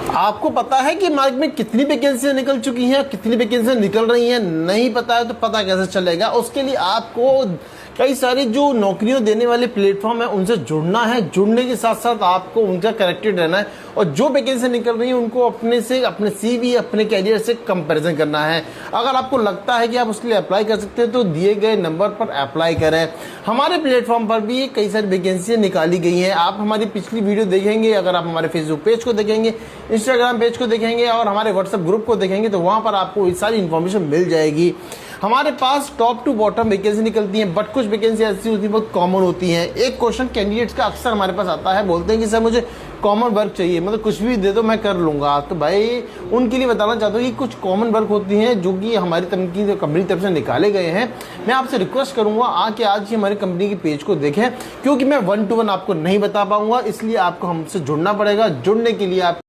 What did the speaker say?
आपको पता है कि मार्केट में कितनी वैकेंसियां निकल चुकी हैं, कितनी वैकेंसियां निकल रही हैं? नहीं पता है तो पता कैसे चलेगा? उसके लिए आपको कई सारी जो नौकरियों देने वाले प्लेटफॉर्म है उनसे जुड़ना है। जुड़ने के साथ साथ आपको उनका कनेक्टेड रहना है और जो वैकेंसी निकल रही है उनको अपने से, अपने CV, अपने कैरियर से कंपैरिजन करना है। अगर आपको लगता है कि आप उसके लिए अप्लाई कर सकते हैं तो दिए गए नंबर पर अप्लाई करें। हमारे प्लेटफॉर्म पर भी कई सारी वैकेंसियां निकाली गई हैं। आप हमारी पिछली वीडियो देखेंगे, अगर आप हमारे फेसबुक पेज को देखेंगे, इंस्टाग्राम पेज को देखेंगे और हमारे व्हाट्सएप ग्रुप को देखेंगे तो वहां पर आपको ये सारी इन्फॉर्मेशन मिल जाएगी। हमारे पास टॉप टू बॉटम वैकेंसी निकलती हैं, बट कुछ वैकेंसी ऐसी होती है बहुत कॉमन होती हैं। एक क्वेश्चन कैंडिडेट्स का अक्सर हमारे पास आता है, बोलते हैं कि सर मुझे कॉमन वर्क चाहिए, मतलब कुछ भी दे दो मैं कर लूंगा। तो भाई उनके लिए बताना चाहता हूँ कि कुछ कॉमन वर्क होती हैं जो कि हमारी कंपनी तरफ से निकाले गए हैं। मैं आपसे रिक्वेस्ट करूंगा आके आज ही हमारी कंपनी के पेज को देखें, क्योंकि मैं 1 to 1 आपको नहीं बता पाऊंगा, इसलिए आपको हमसे जुड़ना पड़ेगा। जुड़ने के लिए आप